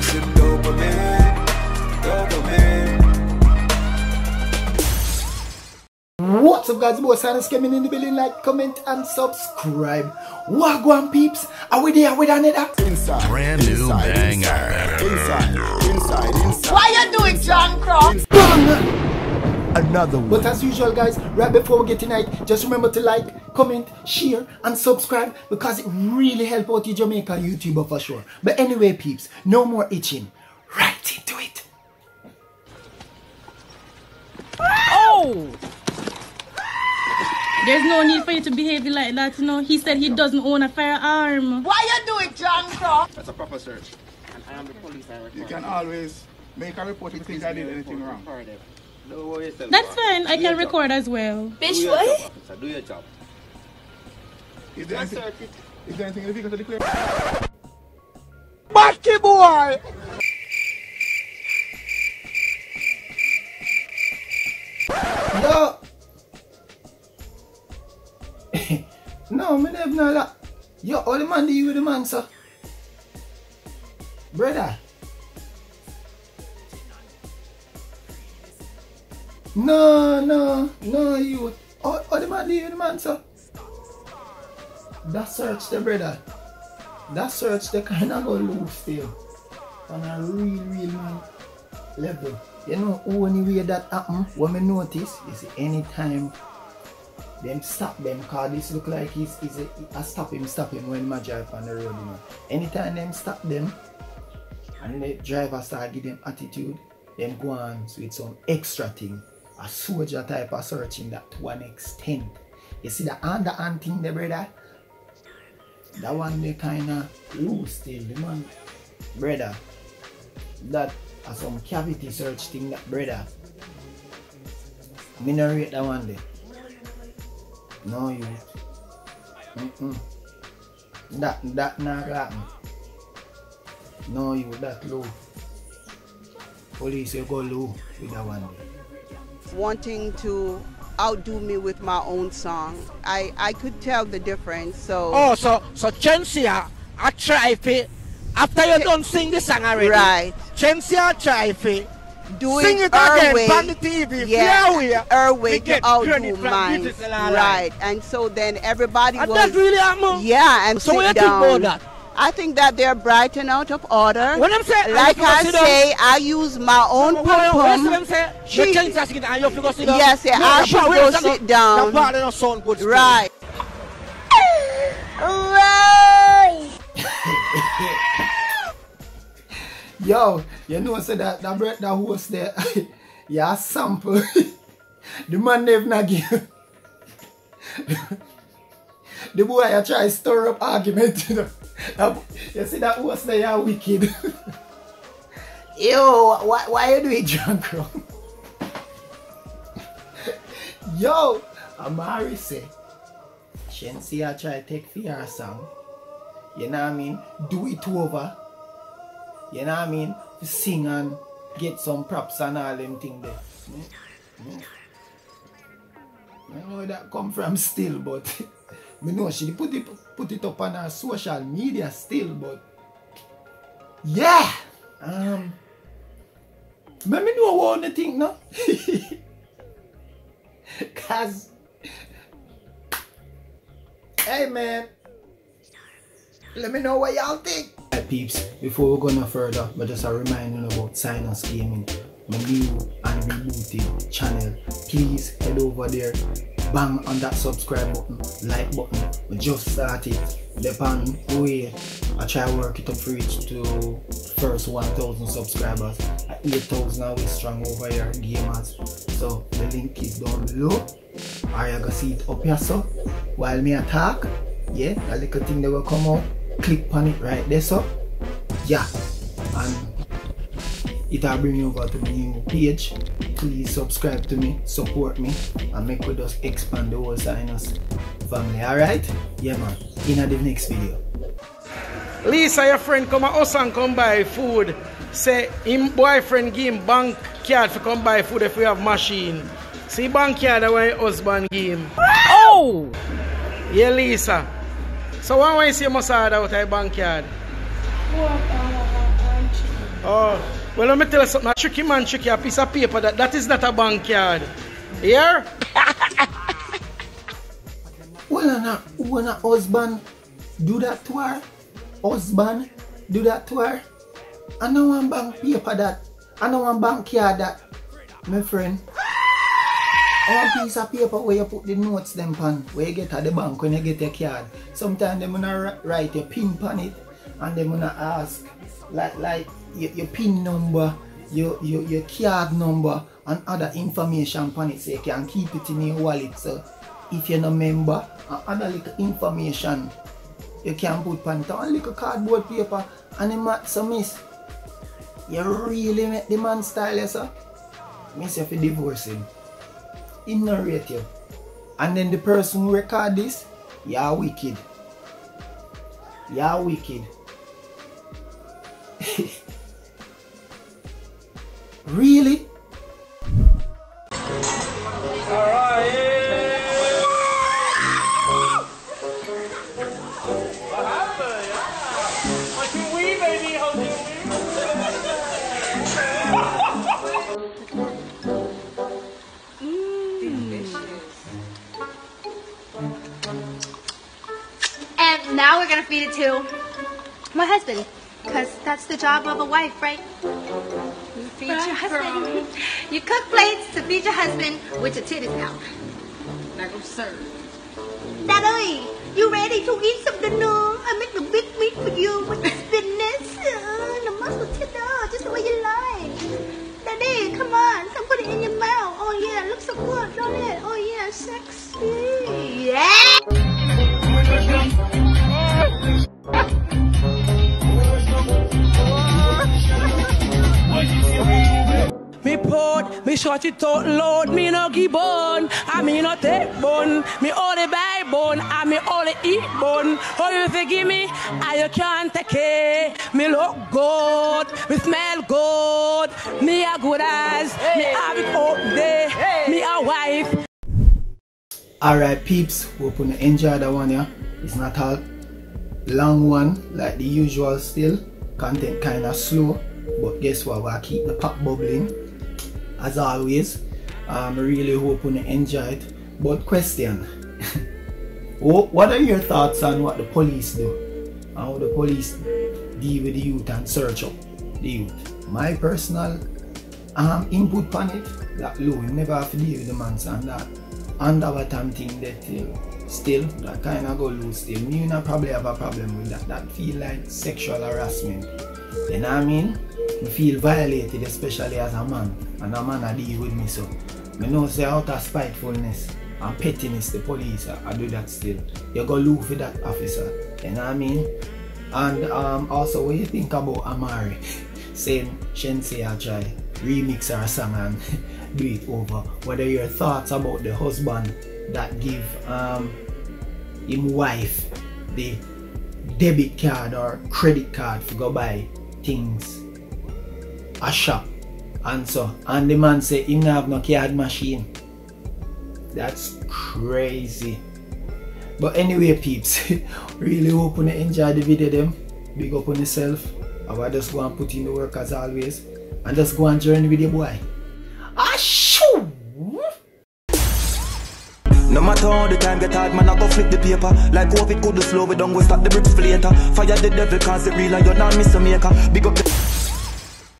some dopamine, dopamine. What's up, guys? Boss Sinus coming in the building. Like, comment, and subscribe. Wagwan peeps, are we there with another brand new banger? Inside. Why you doing, John Cross? Another one. But as usual, guys, right before we get tonight, just remember to like, comment, share, and subscribe, because it really helps out the Jamaica YouTuber for sure. But anyway, peeps, no more itching. Right into it. Oh! There's no need for you to behave like that, you know. He said he doesn't own a firearm. Why you doing, John Cross? That's a proper search. And I am the police. You can always make a report if you think I did anything wrong. That's fine. I can record as well. Bitch, what? Do your job. Is there anything in the vehicle to declare? Batty boy! Yo! No, me never know that. Yo, all the man do you with the man, sir? Brother. No, you. All the man do you with the man, sir? That search the brother. That search the kind of go loose still. On a real man level. You know, only way that happen, what me notice is anytime them stop them, cause this look like it's a stop him when my drive on the road, you know. Anytime them stop them and the driver start give them attitude, them go on with some extra thing. A soldier type of searching that to one extent. You see the underhand thing there, brother? That one they kinda loose still, the man. Brother. That some cavity search thing that, brother. Me no rate that one there. No, you. That not happen. No, you that low. Police, you go low with that one there. Wanting to outdo me with my own song. I could tell the difference, so... Oh, so Shenseea, I try it. After you done sing the song already. Right. Shenseea try it. Do sing it again way. on the TV. Yeah, her way to outdo mine. mine. Right. And so then everybody and was... that really happen? Yeah, and so sit what do you down. think about that? I think that they're bright and out of order. When I'm saying, like I say, I use my own pum-pum. Yes, yeah, I should go sit down. Right. Yo, you know, say that host there, yeah, sample. The man never not give. The boy I try to stir up argument, you know. You see that host there, you're wicked. Yo, why you doing drunk, bro? Yo, Amari say, Shenseea try to take for your song. You know what I mean? Do it over. You know what I mean? Sing and get some props and all them things there. I know that come from still, but I know she put it up on her social media still, but yeah. Let me know what you think now. Cause hey man, let me know what y'all think. Peeps, before we go no further, but just a reminder about Sinus Gaming, my new and rebooted channel. Please head over there, bang on that subscribe button, like button. We just started the pan way. I try to work it up for reach to first 1,000 subscribers. At 8,000 now we're strong over here, gamers. So the link is down below. Or you go see it up here, so while me attack. Yeah, that little thing that will come out. Click on it right there, so yeah, and it'll bring you over to the new page. Please subscribe to me, support me, and make we just expand the whole Sinus family. Alright? Yeah man, in the next video. Lisa, your friend come a us and come buy food. Say him boyfriend give him bank card to come buy food if we have machine. See bank card that my husband give him. Oh! Yeah, Lisa. So why you see must have out a bank card? Oh, well, let me tell you something. A tricky man, tricky, a piece of paper. That is not a bank card. Here? Well, when a husband do that to her, husband do that to her, I know one bank paper that, I know one bank card that, my friend. One piece of paper where you put the notes them pan, where you get at the bank when you get your card. Sometimes they wanna write your PIN on it, and they wanna ask like your PIN number, your card number, and other information on it, so you can keep it in your wallet. So if you're not a member, and other little information you can put on it, one little cardboard paper, and the mat. So miss, you really make the man style, yes, sir? Miss, if you divorce him, ignorate you, and then the person who record this, you're wicked. You're wicked. Really? And now we're gonna feed it to my husband, because that's the job of a wife, right? You feed your husband. You cook plates to feed your husband with your titties out. Now go serve. Daddy, you ready to eat something new? I make the big meat for you with the spinach, the muscle tender, just the way you like. Daddy, come on, come put it in your mouth. Oh yeah, it looks so good, don't it? Oh yeah, sexy. Yeah. Me put, me short it out loud, me no give bone, I me no take bone, me only buy bone, I me only eat bone. Oh, you forgive me, I you can't take it. Me look good, me smell good, me a good eyes, me have it up there, me a wife. Alright peeps, hope you enjoy that one, yeah. It's not a long one like the usual still. Content kinda slow, but guess what, we'll keep the pot bubbling as always. I really hope you enjoy it. But question, what are your thoughts on what the police do? How the police deal with the youth and search up the youth? My personal input on it, that low, you never have to deal with the man and that underwater thing that still that kind of go loose still. Me not probably have a problem with that. That feel like sexual harassment. You know what I mean? I feel violated, especially as a man, and a man deal with me. So I know say out of spitefulness and pettiness the police I do that still. You go look for that officer. You know what I mean? And also what you think about Amari saying Shenseea try remix her song and do it over? What are your thoughts about the husband that give him wife the debit card or credit card to go buy things a shop and so, and the man say he don't have no card machine? That's crazy. But anyway peeps, really hope you enjoy the video them. Big up on yourself. I will just go and put in the work as always and just go and journey with your boy. Shoo! No matter how the time get hard, man, I go flip the paper. Like COVID could slow, we don't go stop the bricks for later. Fire the devil cause it real and you're not miss a maker. Big up the